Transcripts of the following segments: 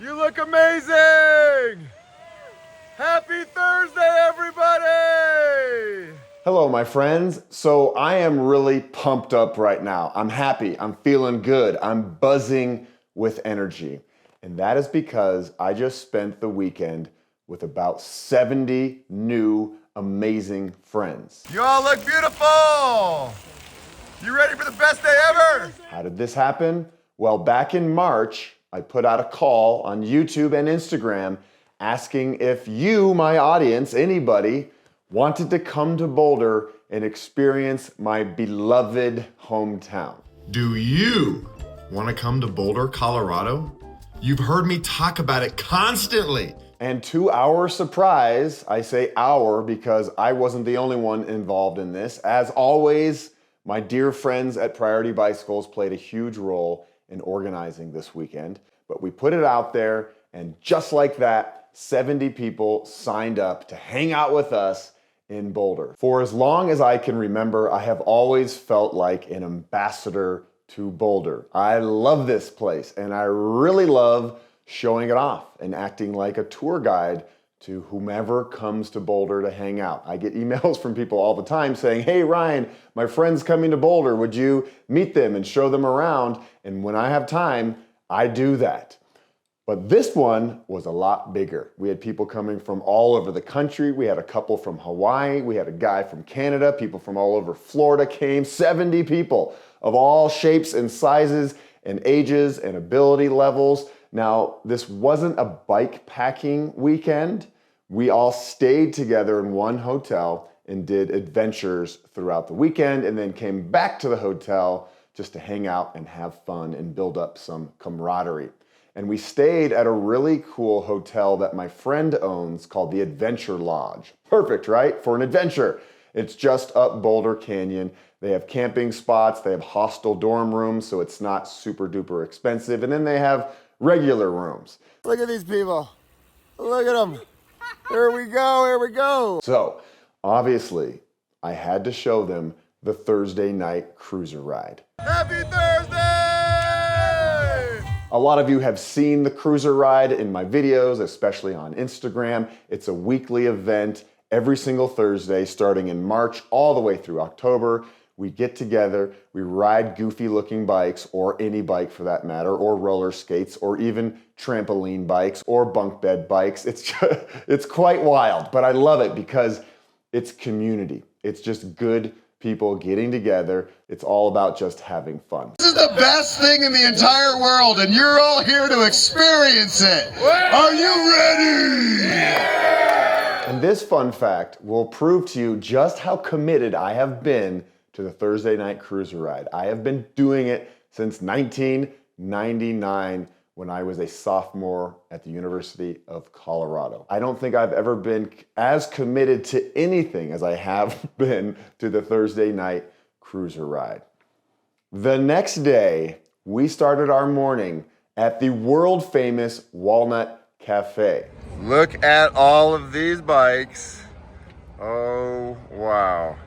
You look amazing! Happy Thursday, everybody! Hello, my friends. So I am really pumped up right now. I'm happy, I'm feeling good, I'm buzzing with energy. And that is because I just spent the weekend with about 70 new amazing friends. You all look beautiful! You ready for the best day ever? How did this happen? Well, back in March, I put out a call on YouTube and Instagram asking if you, my audience, anybody, wanted to come to Boulder and experience my beloved hometown. Do you want to come to Boulder, Colorado? You've heard me talk about it constantly. And to our surprise, I say our because I wasn't the only one involved in this. As always, my dear friends at Priority Bicycles played a huge role in organizing this weekend, but we put it out there, and just like that, 70 people signed up to hang out with us in Boulder. For as long as I can remember, I have always felt like an ambassador to Boulder. I love this place, and I really love showing it off and acting like a tour guide to whomever comes to Boulder to hang out. I get emails from people all the time saying, hey Ryan, my friend's coming to Boulder, would you meet them and show them around? And when I have time, I do that. But this one was a lot bigger. We had people coming from all over the country. We had a couple from Hawaii. We had a guy from Canada. People from all over Florida came. 70 people of all shapes and sizes and ages and ability levels. Now, this wasn't a bike packing weekend. We all stayed together in one hotel and did adventures throughout the weekend and then came back to the hotel just to hang out and have fun and build up some camaraderie. And we stayed at a really cool hotel that my friend owns called the Adventure Lodge. Perfect, right? For an adventure. It's just up Boulder Canyon. They have camping spots, they have hostel dorm rooms, so it's not super duper expensive. And then they have regular rooms. Look at these people. Look at them. Here we go, here we go. So, obviously, I had to show them the Thursday night cruiser ride. Happy Thursday! A lot of you have seen the cruiser ride in my videos, especially on Instagram. It's a weekly event every single Thursday, starting in March all the way through October. We get together, we ride goofy looking bikes, or any bike for that matter, or roller skates, or even trampoline bikes, or bunk bed bikes. It's quite wild, but I love it because it's community. It's just good people getting together. It's all about just having fun. This is the best thing in the entire world, and you're all here to experience it. Are you ready? Yeah! And this fun fact will prove to you just how committed I have been to the Thursday night cruiser ride. I have been doing it since 1999 when I was a sophomore at the University of Colorado. I don't think I've ever been as committed to anything as I have been to the Thursday night cruiser ride. The next day, we started our morning at the world famous Walnut Cafe. Look at all of these bikes. Oh, wow.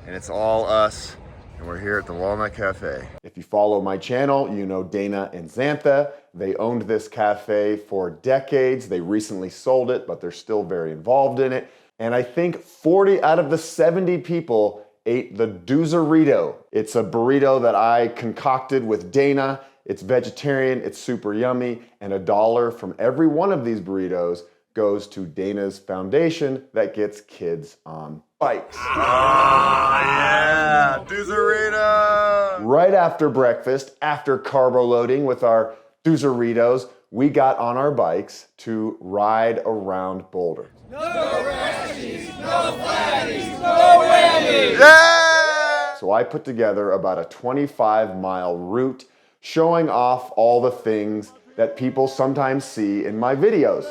And it's all us, and we're here at the Walnut Cafe. If you follow my channel, you know Dana and Xantha. They owned this cafe for decades. They recently sold it, but they're still very involved in it. And I think 40 out of the 70 people ate the Duzerito. It's a burrito that I concocted with Dana. It's vegetarian, it's super yummy, and $1 from every one of these burritos goes to Dana's foundation that gets kids on bikes. Oh, yeah, Duzerito! Right after breakfast, after carbo loading with our Duzeritos, we got on our bikes to ride around Boulder. No rashies, no flatties, no whammies! Yeah! So I put together about a 25-mile route showing off all the things that people sometimes see in my videos.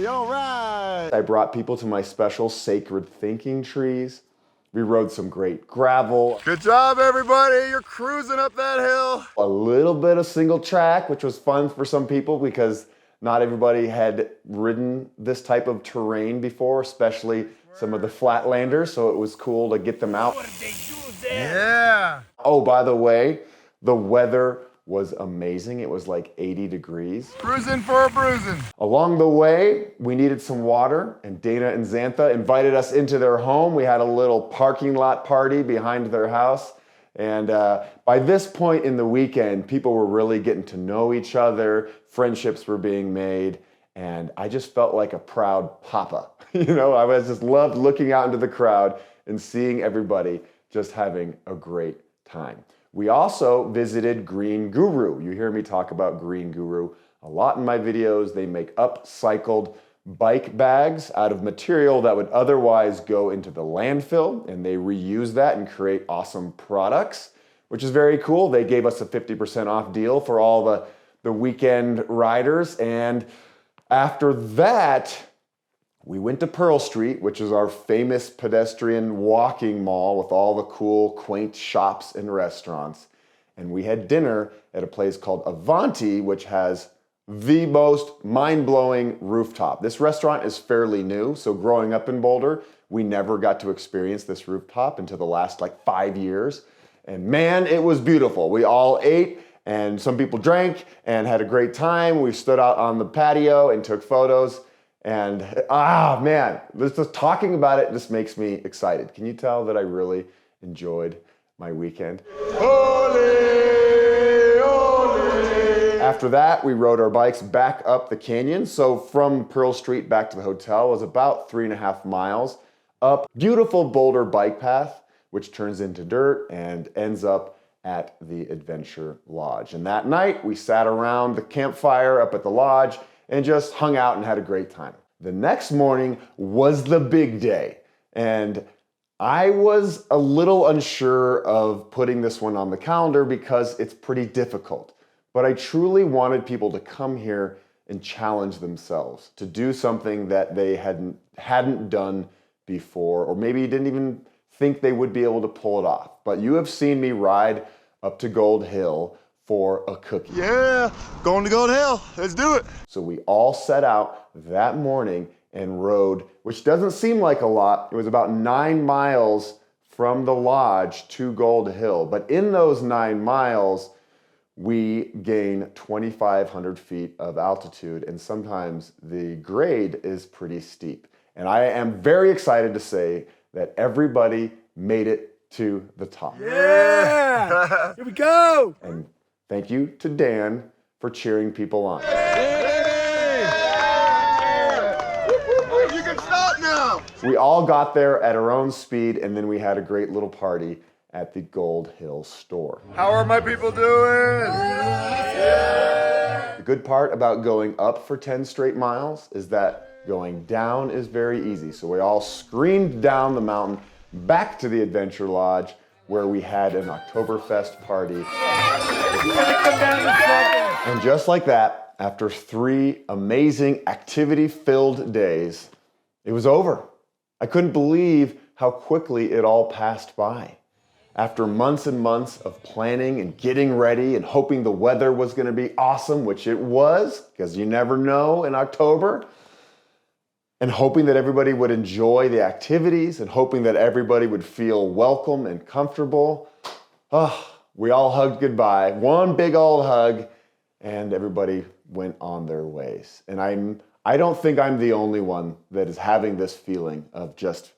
All right. I brought people to my special sacred thinking trees. We rode some great gravel. Good job, everybody. You're cruising up that hill. A little bit of single track, which was fun for some people because not everybody had ridden this type of terrain before, especially some of the flatlanders, so it was cool to get them out. Yeah. Oh, by the way, the weather was amazing. It was like 80 degrees. Cruising for a bruising. Along the way, we needed some water, and Dana and Xantha invited us into their home. We had a little parking lot party behind their house. And by this point in the weekend, people were really getting to know each other, friendships were being made, and I just felt like a proud papa. You know, I was just loved looking out into the crowd and seeing everybody just having a great time. We also visited Green Guru. You hear me talk about Green Guru a lot in my videos. They make upcycled bike bags out of material that would otherwise go into the landfill, and they reuse that and create awesome products, which is very cool. They gave us a 50% off deal for all the weekend riders. And after that, we went to Pearl Street, which is our famous pedestrian walking mall with all the cool, quaint shops and restaurants. And we had dinner at a place called Avanti, which has the most mind-blowing rooftop. This restaurant is fairly new, so growing up in Boulder, we never got to experience this rooftop until the last like 5 years. And man, it was beautiful. We all ate, and some people drank and had a great time. We stood out on the patio and took photos. And man, just talking about it just makes me excited. Can you tell that I really enjoyed my weekend? Ole, ole. After that, we rode our bikes back up the canyon. So from Pearl Street back to the hotel was about 3.5 miles up beautiful Boulder bike path, which turns into dirt and ends up at the Adventure Lodge. And that night, we sat around the campfire up at the lodge and just hung out and had a great time. The next morning was the big day, and I was a little unsure of putting this one on the calendar because it's pretty difficult. But I truly wanted people to come here and challenge themselves to do something that they hadn't done before, or maybe didn't even think they would be able to pull it off. But you have seen me ride up to Gold Hill for a cookie. Yeah, going to Gold Hill. Let's do it. So we all set out that morning and rode, which doesn't seem like a lot. It was about 9 miles from the lodge to Gold Hill. But in those 9 miles, we gain 2,500 feet of altitude, and sometimes the grade is pretty steep. And I am very excited to say that everybody made it to the top. Yeah! Here we go! And thank you to Dan for cheering people on. You can stop now! We all got there at our own speed, and then we had a great little party at the Gold Hill store. How are my people doing? The good part about going up for 10 straight miles is that going down is very easy. So we all screamed down the mountain back to the Adventure Lodge, where we had an Oktoberfest party. And just like that, after 3 amazing activity-filled days, it was over. I couldn't believe how quickly it all passed by. After months and months of planning and getting ready and hoping the weather was going to be awesome, which it was, because you never know in October, and hoping that everybody would enjoy the activities and hoping that everybody would feel welcome and comfortable, we all hugged goodbye. One big old hug, and everybody went on their ways. And I don't think I'm the only one that is having this feeling of just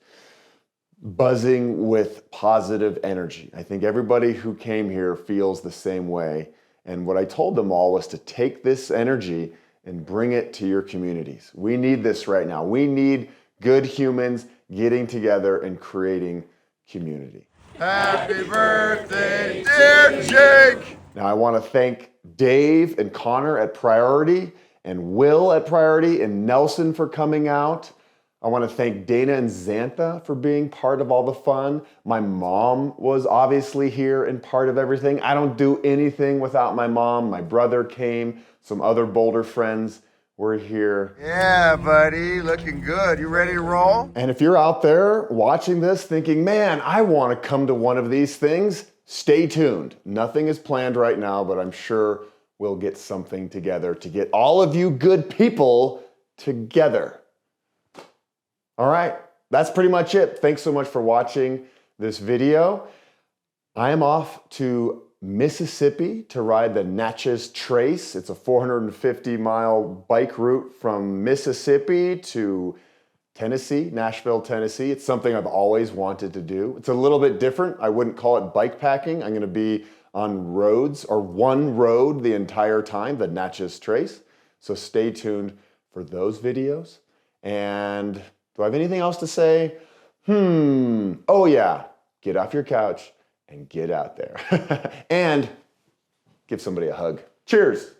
buzzing with positive energy. I think everybody who came here feels the same way. And what I told them all was to take this energy and bring it to your communities. We need this right now. We need good humans getting together and creating community. Happy birthday, dear Jake! Now I want to thank Dave and Connor at Priority, and Will at Priority, and Nelson for coming out. I want to thank Dana and Xantha for being part of all the fun. My mom was obviously here and part of everything. I don't do anything without my mom. My brother came. Some other Boulder friends were here. Yeah, buddy, looking good. You ready to roll? And if you're out there watching this thinking, man, I want to come to one of these things, stay tuned. Nothing is planned right now, but I'm sure we'll get something together to get all of you good people together. All right, that's pretty much it. Thanks so much for watching this video. I am off to Mississippi to ride the Natchez Trace. It's a 450-mile bike route from Mississippi to Tennessee, Nashville, Tennessee. It's something I've always wanted to do. It's a little bit different. I wouldn't call it bike packing. I'm going to be on roads or one road the entire time, the Natchez Trace. So stay tuned for those videos. And do I have anything else to say? Oh yeah, get off your couch and get out there. And give somebody a hug. Cheers.